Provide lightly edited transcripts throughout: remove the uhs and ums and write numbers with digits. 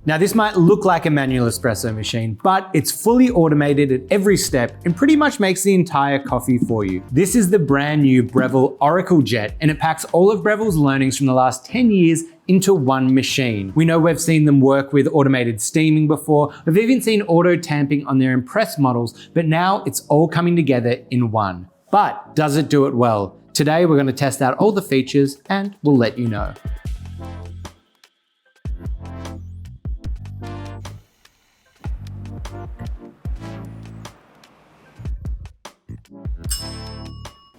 Now this might look like a manual espresso machine, but it's fully automated at every step and pretty much makes the entire coffee for you. This is the brand new Breville Oracle Jet, and it packs all of Breville's learnings from the last 10 years into one machine. We know we've seen them work with automated steaming before. We've even seen auto tamping on their Impress models, but now it's all coming together in one. But does it do it well? Today we're going to test out all the features and we'll let you know.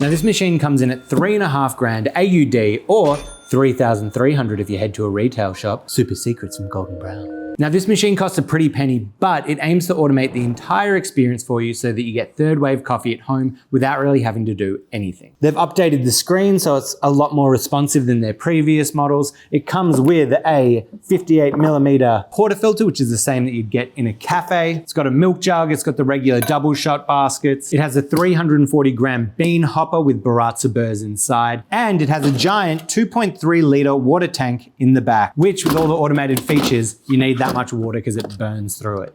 Now this machine comes in at $3,500 AUD or 3,300 if you head to a retail shop. Super secrets from Golden Brown. Now this machine costs a pretty penny, but it aims to automate the entire experience for you so that you get third wave coffee at home without really having to do anything. They've updated the screen so it's a lot more responsive than their previous models. It comes with a 58mm portafilter, which is the same that you'd get in a cafe. It's got a milk jug, it's got the regular double shot baskets. It has a 340-gram bean hopper with Baristas burrs inside, and it has a giant 2.3-litre water tank in the back, which with all the automated features, you need that much water because it burns through it.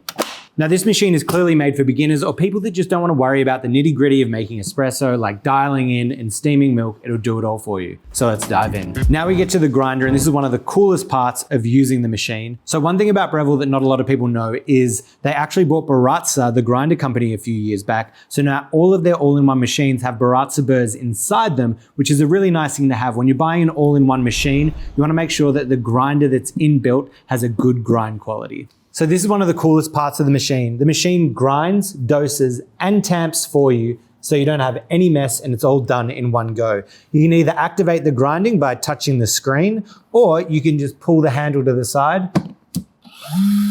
Now this machine is clearly made for beginners or people that just don't want to worry about the nitty gritty of making espresso, like dialing in and steaming milk. It'll do it all for you. So let's dive in. Now we get to the grinder, and this is one of the coolest parts of using the machine. So one thing about Breville that not a lot of people know is they actually bought Barista, the grinder company, a few years back. So now all of their all-in-one machines have Barista burrs inside them, which is a really nice thing to have. When you're buying an all-in-one machine, you want to make sure that the grinder that's inbuilt has a good grind quality. So this is one of the coolest parts of the machine. The machine grinds, doses, and tamps for you so you don't have any mess and it's all done in one go. You can either activate the grinding by touching the screen, or you can just pull the handle to the side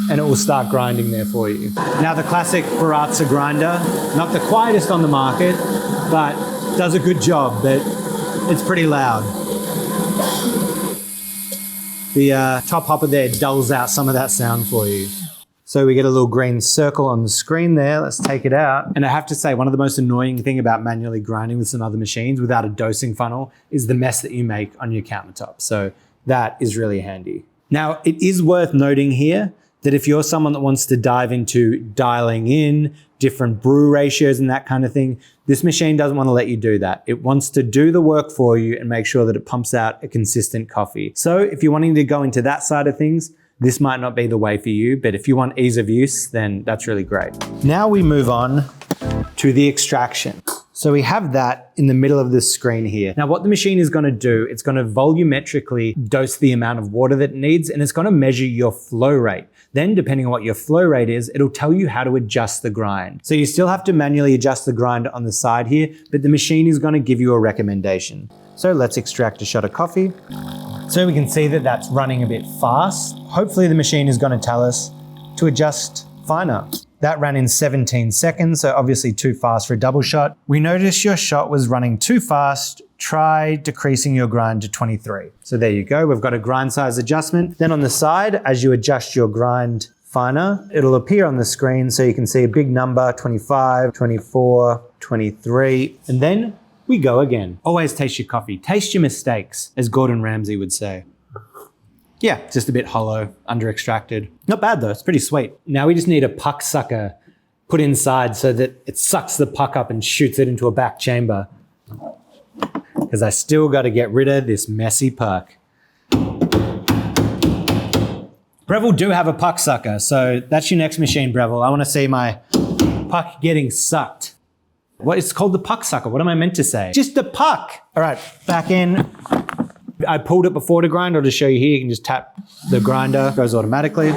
and it will start grinding there for you. Now the classic Barista grinder, not the quietest on the market, but does a good job, but it's pretty loud. The top hopper there dulls out some of that sound for you. So we get a little green circle on the screen there. Let's take it out. And I have to say, one of the most annoying thing about manually grinding with some other machines without a dosing funnel is the mess that you make on your countertop. So that is really handy. Now, it is worth noting here that if you're someone that wants to dive into dialing in different brew ratios and that kind of thing, this machine doesn't want to let you do that. It wants to do the work for you and make sure that it pumps out a consistent coffee. So if you're wanting to go into that side of things, this might not be the way for you, but if you want ease of use, then that's really great. Now we move on to the extraction. So we have that in the middle of the screen here. Now what the machine is going to do, it's going to volumetrically dose the amount of water that it needs, and it's going to measure your flow rate. Then depending on what your flow rate is, it'll tell you how to adjust the grind. So you still have to manually adjust the grind on the side here, but the machine is going to give you a recommendation. So let's extract a shot of coffee. So we can see that that's running a bit fast. Hopefully the machine is going to tell us to adjust finer. That ran in 17 seconds, so obviously too fast for a double shot. We noticed your shot was running too fast. Try decreasing your grind to 23. So there you go, we've got a grind size adjustment. Then on the side, as you adjust your grind finer, it'll appear on the screen so you can see a big number, 25, 24, 23, and then we go again. Always taste your coffee, taste your mistakes, as Gordon Ramsay would say. Yeah, just a bit hollow, under extracted. Not bad though, it's pretty sweet. Now we just need a puck sucker put inside so that it sucks the puck up and shoots it into a back chamber. Because I still got to get rid of this messy puck. Breville do have a puck sucker, so that's your next machine, Breville. I want to see my puck getting sucked. What? It's called the puck sucker. What am I meant to say? Just the puck. All right, back in. I pulled it before to grind. I'll just show you here. You can just tap the grinder, goes automatically.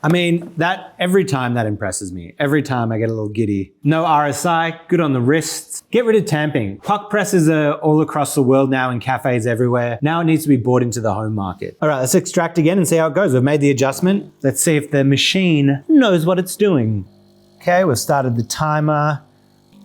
I mean, that every time that impresses me. Every time I get a little giddy. No RSI, good on the wrists. Get rid of tamping. Puck presses are all across the world now in cafes everywhere. Now it needs to be brought into the home market. All right, let's extract again and see how it goes. We've made the adjustment. Let's see if the machine knows what it's doing. Okay, we've started the timer.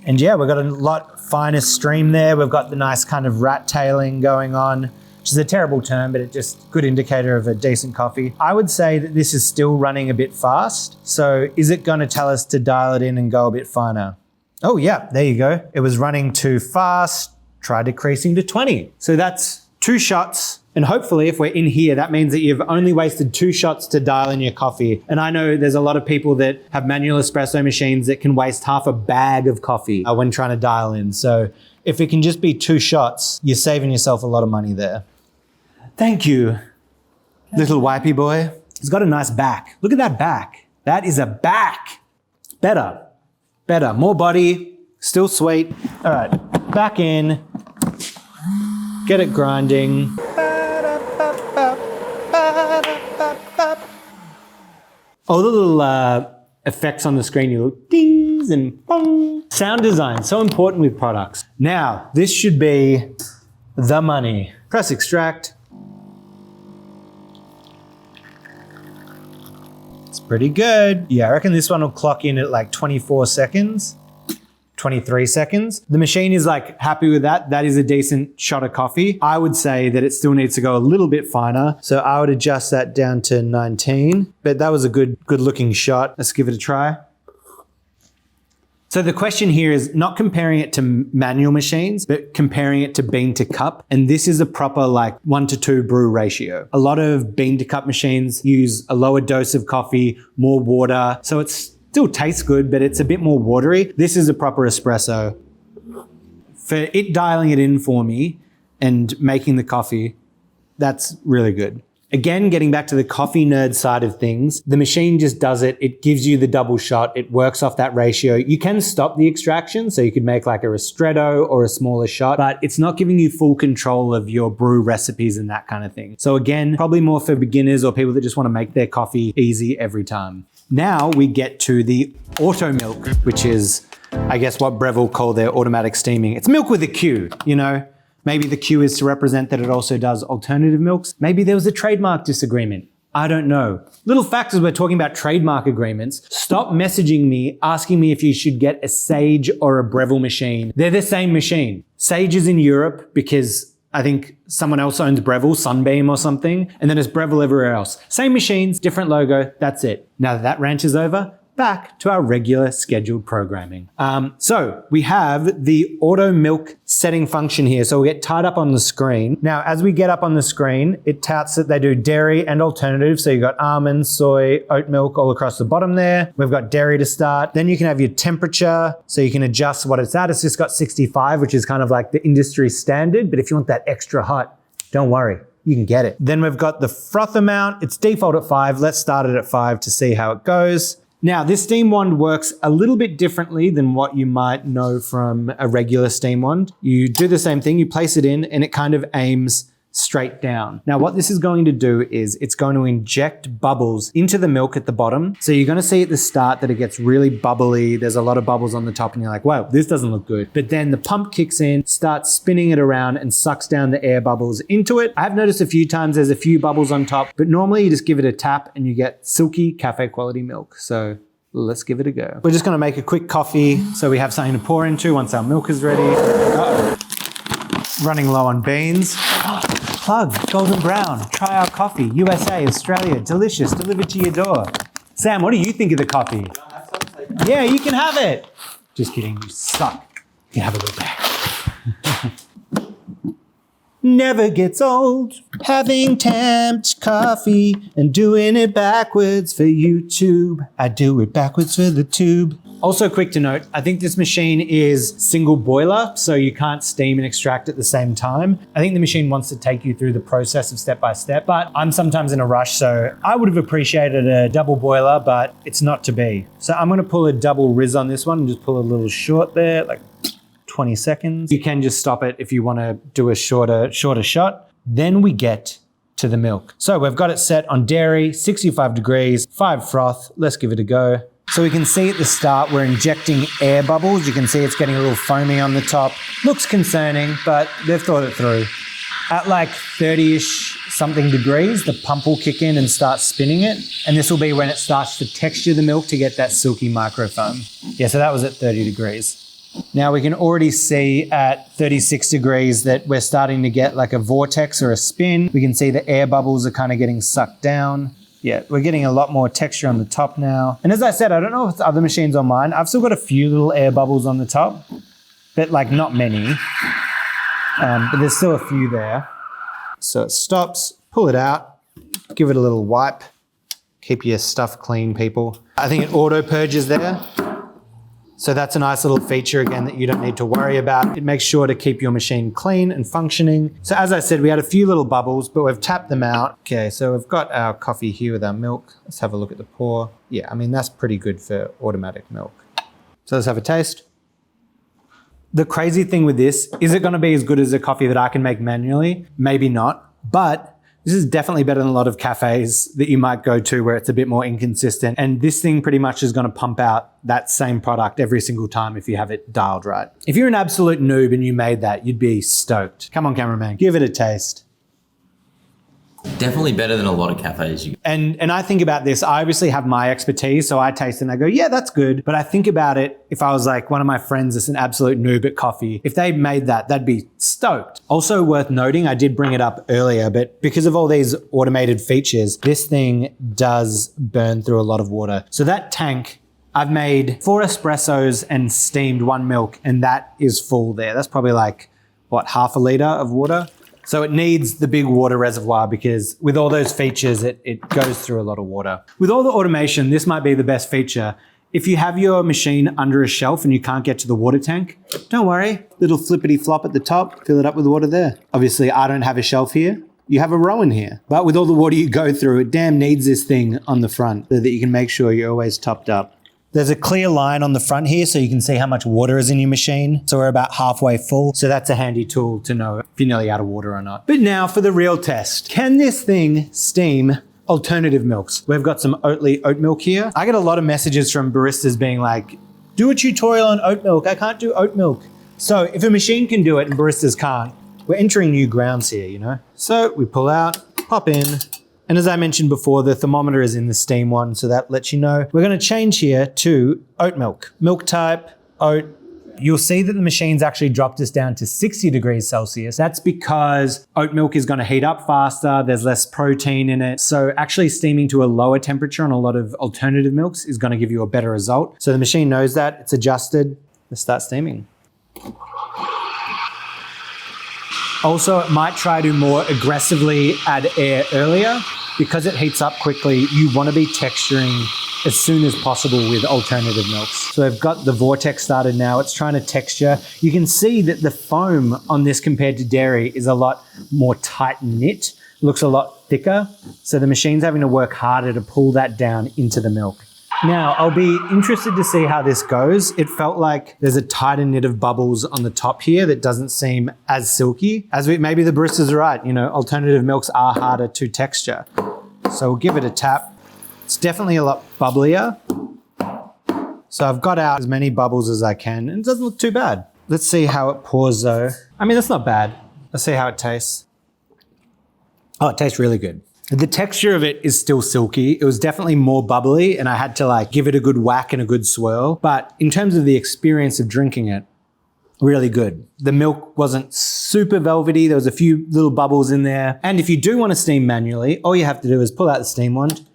And yeah, we've got a lot finer stream there. We've got the nice kind of rat tailing going on, which is a terrible term, but it's just good indicator of a decent coffee. I would say that this is still running a bit fast. So is it gonna tell us to dial it in and go a bit finer? Oh yeah, there you go. It was running too fast. Try decreasing to 20. So that's 2 shots And hopefully if we're in here, that means that you've only wasted 2 shots to dial in your coffee. And I know there's a lot of people that have manual espresso machines that can waste half a bag of coffee when trying to dial in. So if it can just be 2 shots, you're saving yourself a lot of money there. Thank you, little wipey boy. He's got a nice back. Look at that back. That is a back. Better, more body, still sweet. All right, back in, get it grinding. All the little effects on the screen, you look dings and bong. Sound design, so important with products. Now, this should be the money. Press extract. It's pretty good. Yeah, I reckon this one will clock in at like 24 seconds, 23 seconds. The machine is like happy with that. That is a decent shot of coffee. I would say that it still needs to go a little bit finer. So I would adjust that down to 19, but that was a good looking shot. Let's give it a try. So the question here is not comparing it to manual machines, but comparing it to bean to cup. And this is a proper like 1-to-2 brew ratio. A lot of bean to cup machines use a lower dose of coffee, more water. So it still tastes good, but it's a bit more watery. This is a proper espresso. For it dialing it in for me and making the coffee, that's really good. Again, getting back to the coffee nerd side of things, the machine just does it. It gives you the double shot. It works off that ratio. You can stop the extraction, so you could make like a ristretto or a smaller shot, but it's not giving you full control of your brew recipes and that kind of thing. So again, probably more for beginners or people that just want to make their coffee easy every time. Now we get to the AutoMilQ, which is, I guess, what Breville call their automatic steaming. It's milk with a Q, you know? Maybe the Q is to represent that it also does alternative milks. Maybe there was a trademark disagreement. I don't know. Little fact as we're talking about trademark agreements, stop messaging me, asking me if you should get a Sage or a Breville machine. They're the same machine. Sage is in Europe because I think someone else owns Breville, Sunbeam or something, and then there's Breville everywhere else. Same machines, different logo, that's it. Now that rant is over, back to our regular scheduled programming. So we have the AutoMilQ setting function here. So we get tied up on the screen. Now, as we get up on the screen, it touts that they do dairy and alternatives. So you've got almond, soy, oat milk all across the bottom there. We've got dairy to start. Then you can have your temperature. So you can adjust what it's at. It's just got 65, which is kind of like the industry standard. But if you want that extra hot, don't worry, you can get it. Then we've got the froth amount. It's default at 5. Let's start it at 5 to see how it goes. Now, this steam wand works a little bit differently than what you might know from a regular steam wand. You do the same thing, you place it in, and it kind of aims straight down. Now, what this is going to do is it's going to inject bubbles into the milk at the bottom. So you're going to see at the start that it gets really bubbly. There's a lot of bubbles on the top and you're like, wow, this doesn't look good. But then the pump kicks in, starts spinning it around and sucks down the air bubbles into it. I've noticed a few times there's a few bubbles on top, but normally you just give it a tap and you get silky cafe quality milk. So let's give it a go. We're just going to make a quick coffee so we have something to pour into once our milk is ready. Uh-oh. Running low on beans. Plug, golden brown, try our coffee, USA, Australia, delicious, delivered to your door. Sam, what do you think of the coffee? Yeah, you can have it. Just kidding, you suck. You can have a little bit. Never gets old, having temped coffee and doing it backwards for YouTube. I do it backwards for the tube. Also quick to note, I think this machine is single boiler, so you can't steam and extract at the same time. I think the machine wants to take you through the process of step by step, but I'm sometimes in a rush, so I would have appreciated a double boiler, but it's not to be. So I'm gonna pull a double Riz on this one and just pull a little short there, like 20 seconds. You can just stop it if you wanna do a shorter shot. Then we get to the milk. So we've got it set on dairy, 65 degrees, 5 froth. Let's give it a go. So we can see at the start, we're injecting air bubbles. You can see it's getting a little foamy on the top. Looks concerning, but they've thought it through. At like 30-ish something degrees, the pump will kick in and start spinning it. And this will be when it starts to texture the milk to get that silky microfoam. Yeah, so that was at 30 degrees. Now we can already see at 36 degrees that we're starting to get like a vortex or a spin. We can see the air bubbles are kind of getting sucked down. Yeah, we're getting a lot more texture on the top now. And as I said, I don't know if it's other machines on mine. I've still got a few little air bubbles on the top, but like not many. But there's still a few there. So it stops, pull it out, give it a little wipe. Keep your stuff clean, people. I think it auto purges there. So that's a nice little feature, again, that you don't need to worry about. It makes sure to keep your machine clean and functioning. So as I said, we had a few little bubbles, but we've tapped them out. Okay, so we've got our coffee here with our milk. Let's have a look at the pour. Yeah, I mean, that's pretty good for automatic milk. So let's have a taste. The crazy thing with this, is it gonna be as good as the coffee that I can make manually? Maybe not, but this is definitely better than a lot of cafes that you might go to where it's a bit more inconsistent. And this thing pretty much is going to pump out that same product every single time if you have it dialed right. If you're an absolute noob and you made that, you'd be stoked. Come on, cameraman, give it a taste. Definitely better than a lot of cafes. And I think about this, I obviously have my expertise, so I taste it and I go, yeah, that's good. But I think about it, if I was like one of my friends that's an absolute noob at coffee, if they made that, they'd be stoked. Also worth noting, I did bring it up earlier, but because of all these automated features, this thing does burn through a lot of water. So that tank, I've made 4 espressos and steamed 1 milk, and that is full there. That's probably like, what, half a liter of water? So it needs the big water reservoir because with all those features, it goes through a lot of water. With all the automation, this might be the best feature. If you have your machine under a shelf and you can't get to the water tank, don't worry, little flippity flop at the top, fill it up with water there. Obviously, I don't have a shelf here. You have a row in here. But with all the water you go through, it damn needs this thing on the front so that you can make sure you're always topped up. There's a clear line on the front here so you can see how much water is in your machine. So we're about halfway full. So that's a handy tool to know if you're nearly out of water or not. But now for the real test. Can this thing steam alternative milks? We've got some Oatly oat milk here. I get a lot of messages from baristas being like, do a tutorial on oat milk. I can't do oat milk. So if a machine can do it and baristas can't, we're entering new grounds here, you know? So we pull out, pop in, and as I mentioned before, the thermometer is in the steam one, so that lets you know. We're gonna change here to oat milk. Milk type, oat. You'll see that the machine's actually dropped us down to 60 degrees Celsius. That's because oat milk is gonna heat up faster, there's less protein in it. So actually steaming to a lower temperature on a lot of alternative milks is gonna give you a better result. So the machine knows that, it's adjusted. Let's start steaming. Also, it might try to more aggressively add air earlier. Because it heats up quickly, you want to be texturing as soon as possible with alternative milks. So I've got the vortex started now. It's trying to texture. You can see that the foam on this compared to dairy is a lot more tight knit. Looks a lot thicker. So the machine's having to work harder to pull that down into the milk. Now, I'll be interested to see how this goes. It felt like there's a tighter knit of bubbles on the top here that doesn't seem as silky. Maybe the baristas are right, you know, alternative milks are harder to texture. So we'll give it a tap. It's definitely a lot bubblier. So I've got out as many bubbles as I can, and it doesn't look too bad. Let's see how it pours though. I mean, that's not bad. Let's see how it tastes. Oh, it tastes really good. The texture of it is still silky. It was definitely more bubbly and I had to like give it a good whack and a good swirl. But in terms of the experience of drinking it, really good. The milk wasn't super velvety. There was a few little bubbles in there. And if you do want to steam manually, all you have to do is pull out the steam wand.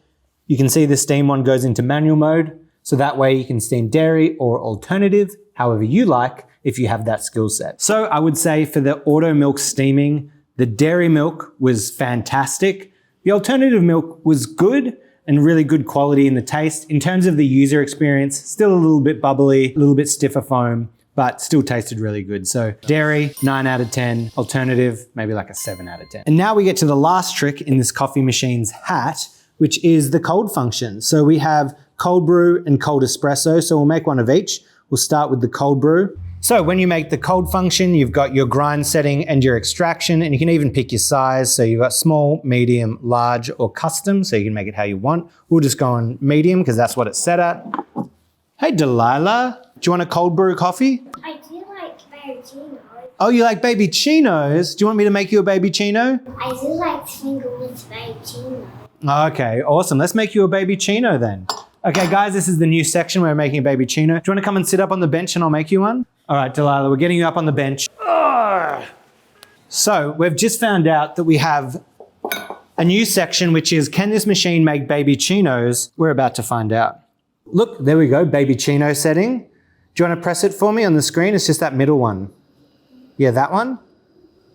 You can see the steam wand goes into manual mode. So that way you can steam dairy or alternative, however you like, if you have that skill set. So I would say for the auto milk steaming, the dairy milk was fantastic. The alternative milk was good and really good quality in the taste. In terms of the user experience, still a little bit bubbly, a little bit stiffer foam, but still tasted really good. So dairy, 9 out of 10. Alternative, maybe like a 7 out of 10. And now we get to the last trick in this coffee machine's hat, which is the cold function. So we have cold brew and cold espresso. So we'll make one of each. We'll start with the cold brew. So when you make the cold function, you've got your grind setting and your extraction, and you can even pick your size. So you've got small, medium, large, or custom, so you can make it how you want. We'll just go on medium because that's what it's set at. Hey, Delilah, do you want a cold brew coffee? I do like baby chinos. Oh, you like baby chinos? Do you want me to make you a baby chino? I do like finger with baby chino. Okay, awesome. Let's make you a baby chino then. Okay, guys, this is the new section where we're making a baby chino. Do you want to come and sit up on the bench and I'll make you one? All right, Delilah, we're getting you up on the bench. So we've just found out that we have a new section, which is, can this machine make baby chinos? We're about to find out. Look, there we go, baby chino setting. Do you want to press it for me on the screen? It's just that middle one. Yeah, that one?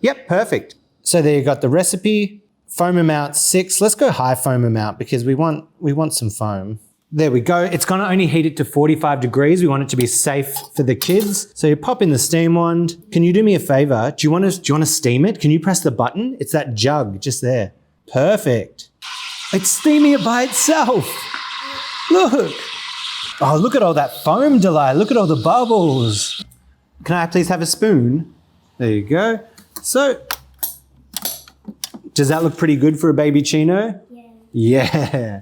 Yep, perfect. So there you got the recipe, foam amount 6. Let's go high foam amount because we want some foam. There we go. It's gonna only heat it to 45 degrees. We want it to be safe for the kids. So you pop in the steam wand. Can you do me a favor? Do you wanna steam it? Can you press the button? It's that jug just there. Perfect. It's steaming it by itself. Look. Oh, look at all that foam, Delilah. Look at all the bubbles. Can I please have a spoon? There you go. So, does that look pretty good for a baby chino? Yeah. Yeah.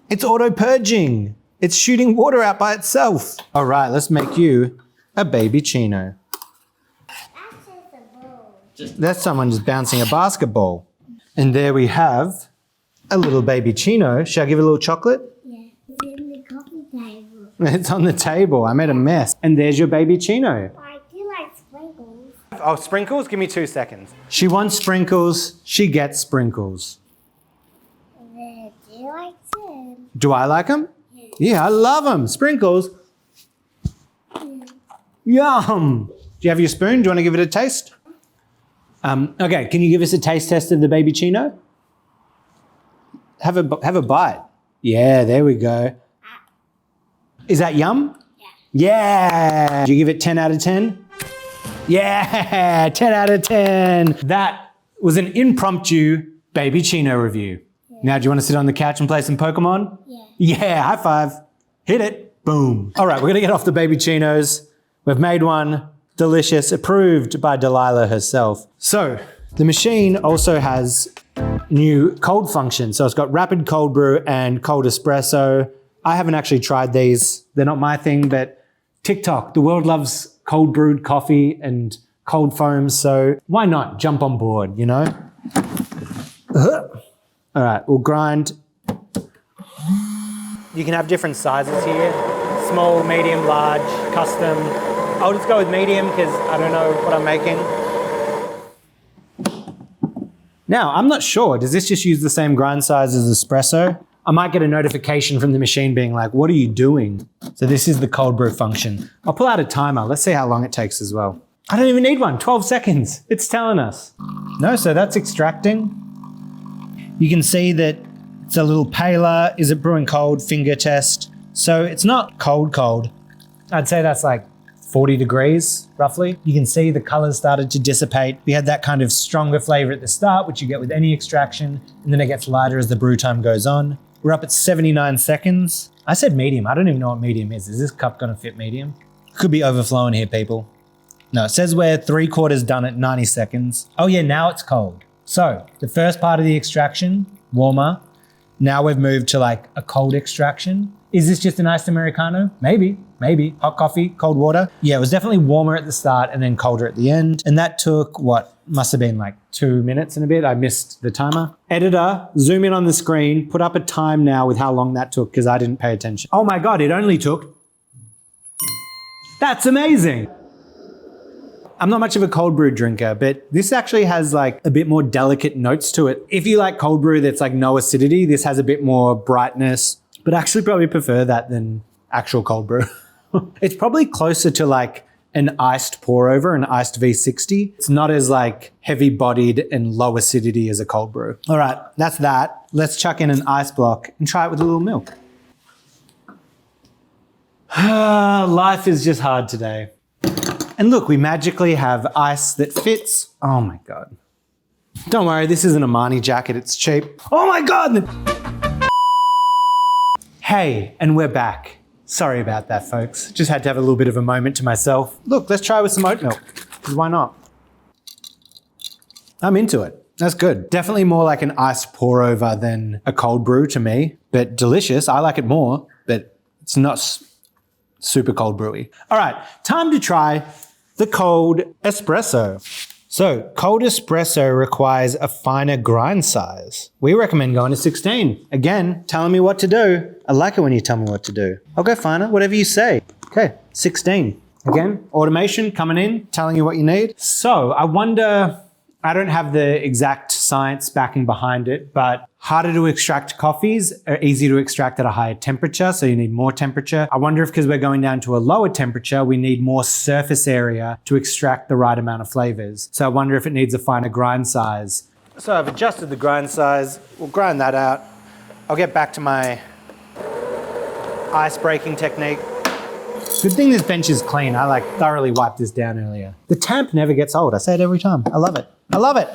It's auto-purging. It's shooting water out by itself. All right, let's make you a baby chino. That's just a bowl. That's someone just bouncing a basketball. And there we have a little baby chino. Shall I give it a little chocolate? Yeah. It's in the coffee table. It's on the table. I made a mess. And there's your baby chino. I do like sprinkles. Oh, sprinkles? Give me 2 seconds. She wants sprinkles. She gets sprinkles. Do you like them? Do I like them? Yeah, I love them. Sprinkles. Yum. Do you have your spoon? Do you want to give it a taste? Okay, can you give us a taste test of the baby chino? Have a bite. Yeah, there we go. Is that yum? Yeah. Do you give it 10 out of 10? Yeah, 10 out of 10. That was an impromptu baby chino review. Now, do you want to sit on the couch and play some Pokemon? Yeah. Yeah, high five. Hit it. Boom. All right, we're going to get off the baby chinos. We've made one. Delicious. Approved by Delilah herself. So, the machine also has new cold function. So, it's got rapid cold brew and cold espresso. I haven't actually tried these. They're not my thing, but TikTok, the world loves cold brewed coffee and cold foams. So, why not jump on board, you know? All right, we'll grind. You can have different sizes here. Small, medium, large, custom. I'll just go with medium because I don't know what I'm making. Now, I'm not sure. Does this just use the same grind size as espresso? I might get a notification from the machine being like, what are you doing? So this is the cold brew function. I'll pull out a timer. Let's see how long it takes as well. I don't even need one, 12 seconds. It's telling us. No, so that's extracting. You can see that it's a little paler. Is it brewing cold? Finger test. So it's not cold. I'd say that's like 40 degrees, roughly. You can see the colors started to dissipate. We had that kind of stronger flavor at the start, which you get with any extraction, and then it gets lighter as the brew time goes on. We're up at 79 seconds. I said medium. I don't even know what medium is. Is this cup gonna fit medium? Could be overflowing here, people. No, it says we're 3/4 done at 90 seconds. Oh yeah, now it's cold. So the first part of the extraction, warmer. Now we've moved to like a cold extraction. Is this just an iced Americano? Maybe. Hot coffee, cold water. Yeah, it was definitely warmer at the start and then colder at the end. And that took what must have been like 2 minutes and a bit. I missed the timer. Editor, zoom in on the screen, put up a time now with how long that took because I didn't pay attention. Oh my God, it only took. That's amazing. I'm not much of a cold brew drinker, but this actually has like a bit more delicate notes to it. If you like cold brew that's like no acidity, this has a bit more brightness, but I actually probably prefer that than actual cold brew. It's probably closer to like an iced pour over, an iced V60. It's not as like heavy bodied and low acidity as a cold brew. All right, that's that. Let's chuck in an ice block and try it with a little milk. Life is just hard today. And look, we magically have ice that fits. Oh my God. Don't worry, this isn't a Marni jacket, it's cheap. Oh my God! Hey, and we're back. Sorry about that, folks. Just had to have a little bit of a moment to myself. Look, let's try with some oat milk, because why not? I'm into it. That's good. Definitely more like an iced pour over than a cold brew to me, but delicious. I like it more, but it's not super cold brewy. All right, time to try the cold espresso. So cold espresso requires a finer grind size. We recommend going to 16. Again, telling me what to do. I like it when you tell me what to do. I'll go finer, whatever you say. Okay, 16. Again, automation coming in, telling you what you need. So I wonder, I don't have the exact science backing behind it, but harder to extract coffees are easy to extract at a higher temperature, so you need more temperature. I wonder if because we're going down to a lower temperature, we need more surface area to extract the right amount of flavors. So I wonder if it needs a finer grind size. So I've adjusted the grind size. We'll grind that out. I'll get back to my ice breaking technique. Good thing this bench is clean. I thoroughly wiped this down earlier. The tamp never gets old. I say it every time. I love it. I love it.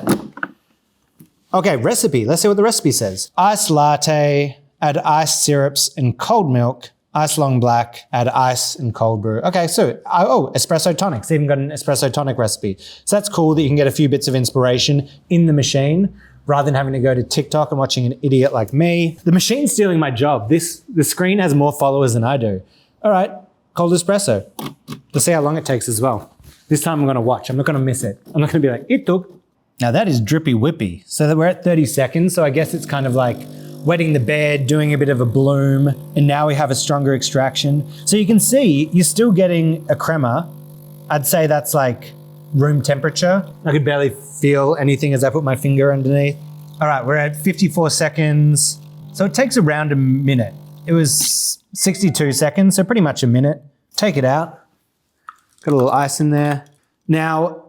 Okay, recipe. Let's see what the recipe says. Iced latte, add iced syrups and cold milk. Ice long black, add ice and cold brew. Okay, so, espresso tonic. It's even got an espresso tonic recipe. So that's cool that you can get a few bits of inspiration in the machine rather than having to go to TikTok and watching an idiot like me. The machine's stealing my job. The screen has more followers than I do. All right, cold espresso. Let's see how long it takes as well. This time I'm gonna watch. I'm not gonna miss it. I'm not gonna be like, it took. Now that is drippy whippy. So that we're at 30 seconds. So I guess it's kind of like wetting the bed, doing a bit of a bloom, and now we have a stronger extraction. So you can see you're still getting a crema. I'd say that's like room temperature. I could barely feel anything as I put my finger underneath. All right, we're at 54 seconds. So it takes around a minute. It was 62 seconds, so pretty much a minute. Take it out. Got a little ice in there. Now,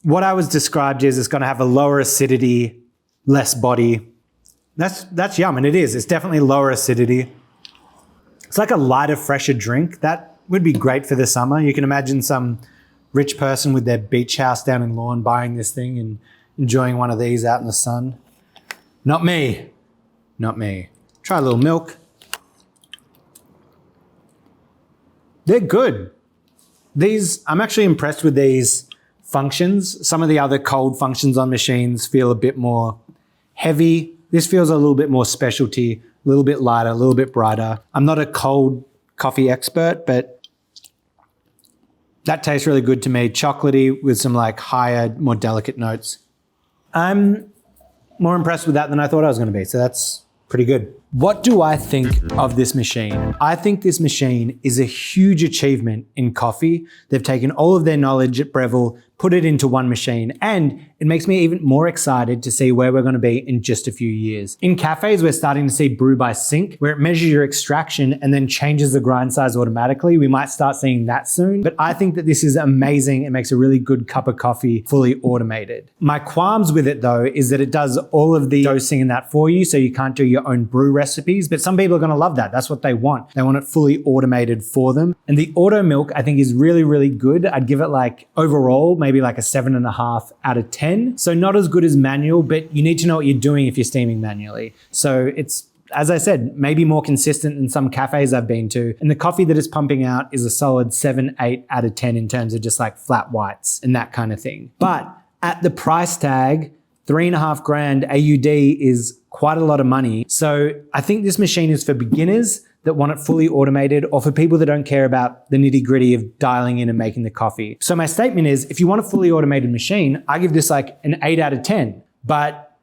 what I was described is it's gonna have a lower acidity, less body. That's yum, and it is. It's definitely lower acidity. It's like a lighter, fresher drink. That would be great for the summer. You can imagine some rich person with their beach house down in Lawn buying this thing and enjoying one of these out in the sun. Not me. Not me. Try a little milk. They're good. I'm actually impressed with these functions. Some of the other cold functions on machines feel a bit more heavy. This feels a little bit more specialty, a little bit lighter, a little bit brighter. I'm not a cold coffee expert, but that tastes really good to me. Chocolatey with some like higher, more delicate notes. I'm more impressed with that than I thought I was going to be. So that's pretty good. What do I think of this machine? I think this machine is a huge achievement in coffee. They've taken all of their knowledge at Breville, put it into one machine, and it makes me even more excited to see where we're going to be in just a few years. In cafes, we're starting to see brew by sync, where it measures your extraction and then changes the grind size automatically. We might start seeing that soon, but I think that this is amazing. It makes a really good cup of coffee fully automated. My qualms with it though is that it does all of the dosing and that for you, so you can't do your own brew recipes, but some people are going to love that. That's what they want. They want it fully automated for them. And the AutoMilq I think is really, really good. I'd give it like overall, maybe like a 7.5 out of 10. So not as good as manual, but you need to know what you're doing if you're steaming manually. So it's, as I said, maybe more consistent than some cafes I've been to. And the coffee that it's pumping out is a solid 7, 8 out of 10 in terms of just like flat whites and that kind of thing. But at the price tag, 3.5 grand AUD is quite a lot of money. So I think this machine is for beginners that want it fully automated, or for people that don't care about the nitty gritty of dialing in and making the coffee. So my statement is, if you want a fully automated machine, I give this like an 8 out of 10. But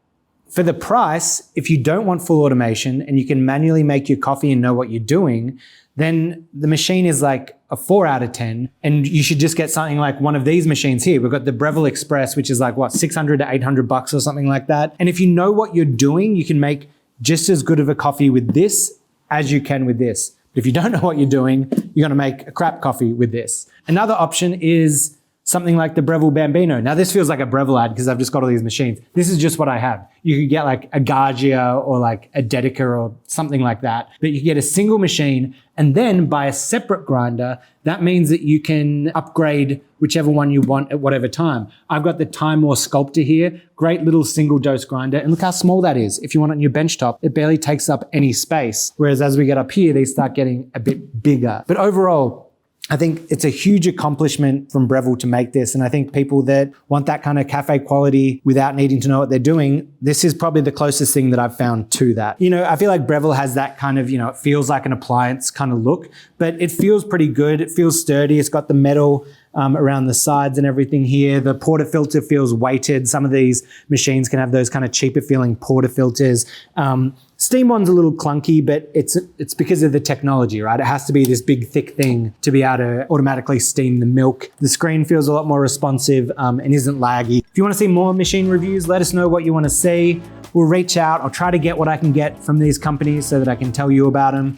for the price, if you don't want full automation and you can manually make your coffee and know what you're doing, then the machine is like a 4 out of 10. And you should just get something like one of these machines here. We've got the Breville Express, which is like what, 600 to 800 bucks or something like that. And if you know what you're doing, you can make just as good of a coffee with this as you can with this. But if you don't know what you're doing, you're gonna make a crap coffee with this. Another option is something like the Breville Bambino. Now this feels like a Breville ad because I've just got all these machines. This is just what I have. You could get like a Gargia or like a Dedica or something like that, but you can get a single machine and then buy a separate grinder. That means that you can upgrade whichever one you want at whatever time. I've got the Time War Sculptor here, great little single dose grinder. And look how small that is. If you want it on your benchtop, it barely takes up any space. Whereas as we get up here, these start getting a bit bigger. But overall, I think it's a huge accomplishment from Breville to make this. And I think people that want that kind of cafe quality without needing to know what they're doing, this is probably the closest thing that I've found to that. You know, I feel like Breville has that kind of, it feels like an appliance kind of look, but it feels pretty good. It feels sturdy. It's got the metal around the sides and everything here. The portafilter feels weighted. Some of these machines can have those kind of cheaper feeling portafilters. Steam one's a little clunky, but it's because of the technology, right? It has to be this big, thick thing to be able to automatically steam the milk. The screen feels a lot more responsive and isn't laggy. If you want to see more machine reviews, let us know what you want to see. We'll reach out. I'll try to get what I can get from these companies so that I can tell you about them.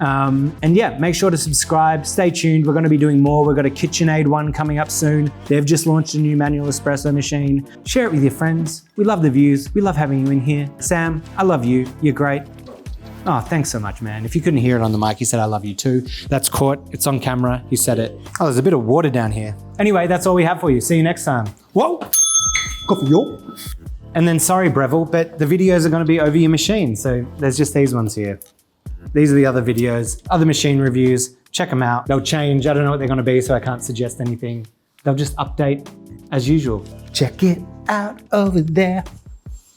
And yeah, make sure to subscribe. Stay tuned. We're going to be doing more. We've got a KitchenAid one coming up soon. They've just launched a new manual espresso machine. Share it with your friends. We love the views. We love having you in here. Sam, I love you. You're great. Oh, thanks so much, man. If you couldn't hear it on the mic, he said, I love you too. That's caught. It's on camera. He said it. Oh, there's a bit of water down here. Anyway, that's all we have for you. See you next time. Whoa. Coffee, yo. And then, sorry, Breville, but the videos are going to be over your machine. So there's just these ones here. These are the other videos, other machine reviews. Check them out. They'll change. I don't know what they're going to be, so I can't suggest anything. They'll just update as usual. Check it out over there.